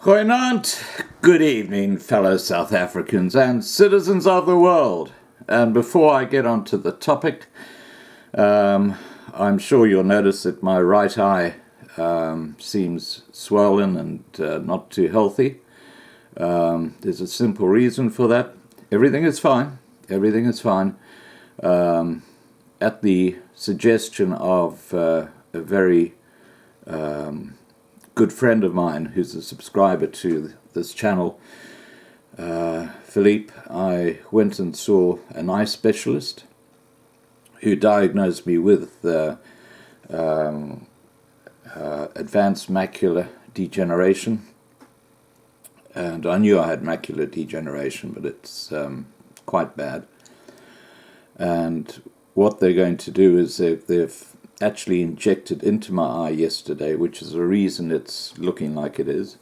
Goeienaand, good evening, fellow South Africans and citizens of the world. And before I get on to the topic, I'm sure you'll notice that my right eye seems swollen and not too healthy. There's a simple reason for that. Everything is fine. Everything is fine. At the suggestion of a very good friend of mine who's a subscriber to this channel, Philippe, I went and saw an eye specialist who diagnosed me with advanced macular degeneration. And I knew I had macular degeneration, but it's quite bad. And what they're going to do is they've actually injected into my eye yesterday, which is the reason it's looking like it is,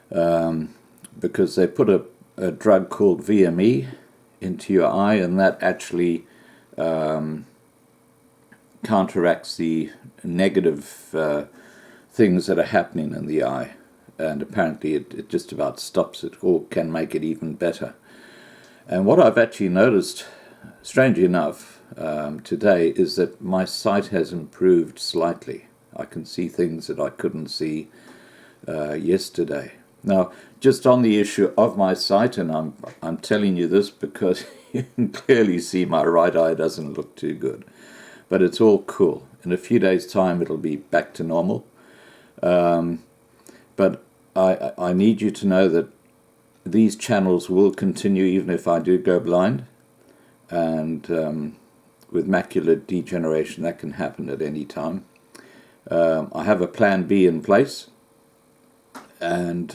because they put a drug called VME into your eye, and that actually counteracts the negative things that are happening in the eye, and apparently it just about stops it or can make it even better. And what I've actually noticed, strangely enough, today is that my sight has improved slightly. I can see things that I couldn't see yesterday. Now, just on the issue of my sight, and I'm telling you this because you can clearly see my right eye doesn't look too good, but it's all cool. In a few days' time, it'll be back to normal. But I need you to know that these channels will continue even if I do go blind, and with macular degeneration, that can happen at any time. I have a plan B in place, and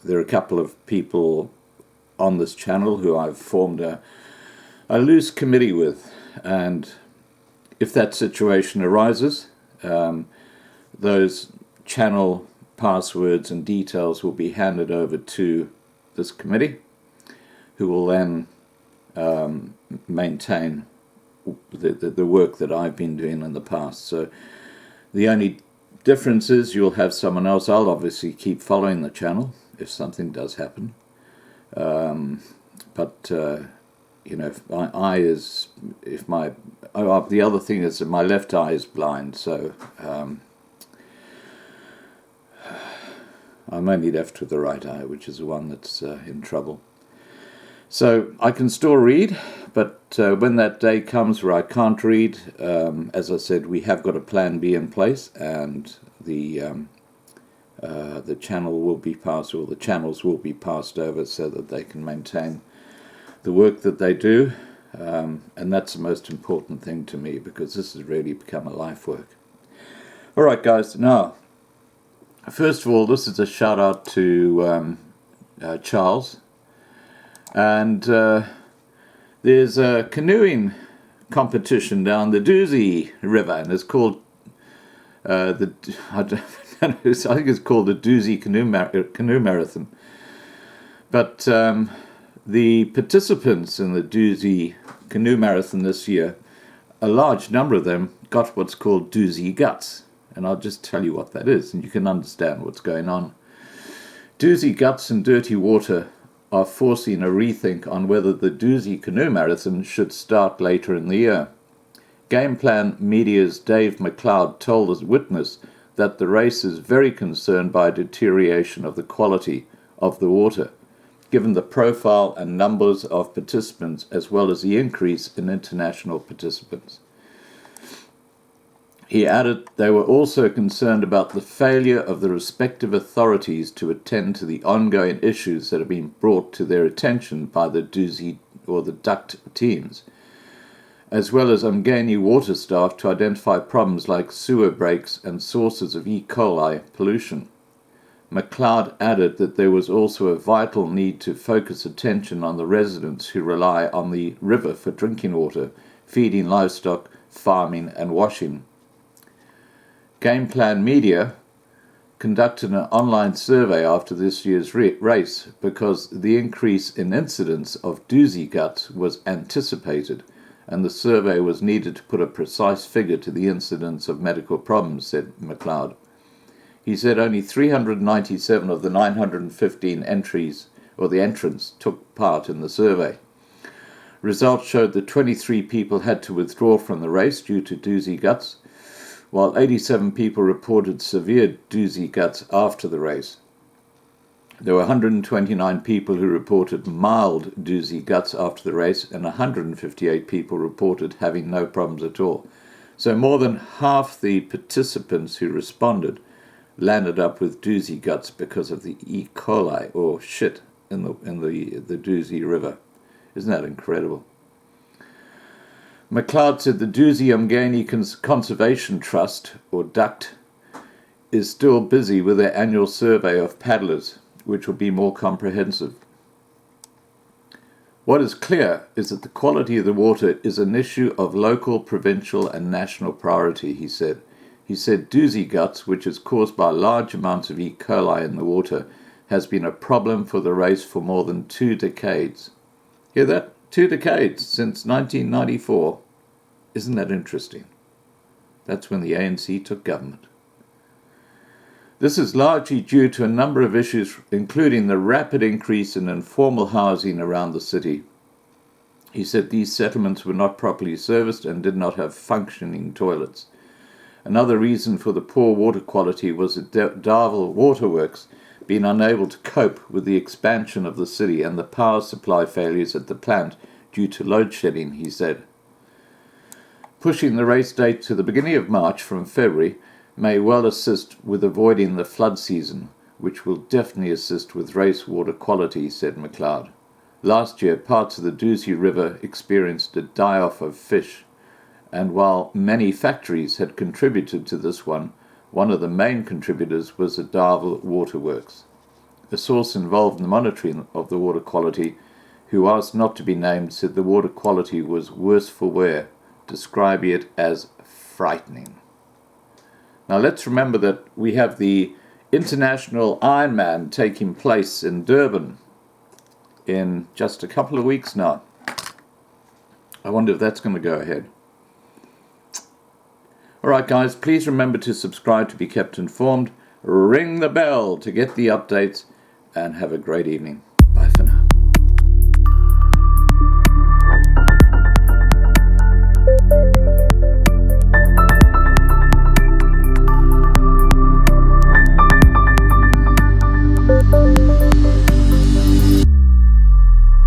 there are a couple of people on this channel who I've formed a loose committee with, and if that situation arises, those channel passwords and details will be handed over to this committee, who will then maintain the work that I've been doing in the past. So the only difference is you'll have someone else. I'll obviously keep following the channel if something does happen. But you know, if my eye is, the other thing is that my left eye is blind, so I'm only left with the right eye, which is the one that's in trouble. So I can still read, but when that day comes where I can't read, as I said, we have got a plan B in place, and the channel will be passed, or the channels will be passed over so that they can maintain the work that they do, and that's the most important thing to me, because this has really become a life work. All right, guys. Now, first of all, this is a shout out to Charles. And there's a canoeing competition down the Dusi River, and it's called I think it's called the Dusi Canoe Marathon. But the participants in the Dusi Canoe Marathon this year, a large number of them got what's called Dusi Guts, and I'll just tell you what that is, and you can understand what's going on. Dusi Guts and dirty water are forcing a rethink on whether the Dusi Canoe Marathon should start later in the year. Game Plan Media's Dave McLeod told us Witness that the race is very concerned by deterioration of the quality of the water, given the profile and numbers of participants as well as the increase in international participants. He added they were also concerned about the failure of the respective authorities to attend to the ongoing issues that have been brought to their attention by the Dusi or the duct teams, as well as Umgeni water staff to identify problems like sewer breaks and sources of e-coli pollution. McLeod added that there was also a vital need to focus attention on the residents who rely on the river for drinking water, feeding livestock, farming and washing. Game Plan Media conducted an online survey after this year's race because the increase in incidence of Dusi Guts was anticipated, and the survey was needed to put a precise figure to the incidence of medical problems, said McLeod. He said only 397 of the 915 entries or the entrants took part in the survey. Results showed that 23 people had to withdraw from the race due to Dusi Guts, while 87 people reported severe Dusi Guts after the race. There were 129 people who reported mild Dusi Guts after the race, and 158 people reported having no problems at all. So more than half the participants who responded landed up with Dusi Guts because of the e-coli, or shit, in the Dusi River. Isn't that incredible? McLeod said the Dusi Umgeni Conservation Trust, or DUCT, is still busy with their annual survey of paddlers, which will be more comprehensive. What is clear is that the quality of the water is an issue of local, provincial and national priority, he said. He said Dusi Guts, which is caused by large amounts of E. coli in the water, has been a problem for the race for more than 2 decades. Hear that? 2 decades, since 1994. Isn't that interesting? That's when the ANC took government. This is largely due to a number of issues, including the rapid increase in informal housing around the city. He said these settlements were not properly serviced and did not have functioning toilets. Another reason for the poor water quality was the Darvel Waterworks being unable to cope with the expansion of the city and the power supply failures at the plant due to load shedding, he said. Pushing the race date to the beginning of March from February may well assist with avoiding the flood season, which will definitely assist with race water quality, said McLeod. Last year, parts of the Dusi River experienced a die-off of fish, and while many factories had contributed to this one of the main contributors was the Darvel Waterworks. A source involved in the monitoring of the water quality, who asked not to be named, said the water quality was worse for wear, describing it as frightening. Now let's remember that we have the International Ironman taking place in Durban in just a couple of weeks now. I wonder if that's going to go ahead. Alright guys, please remember to subscribe to be kept informed, ring the bell to get the updates, and have a great evening.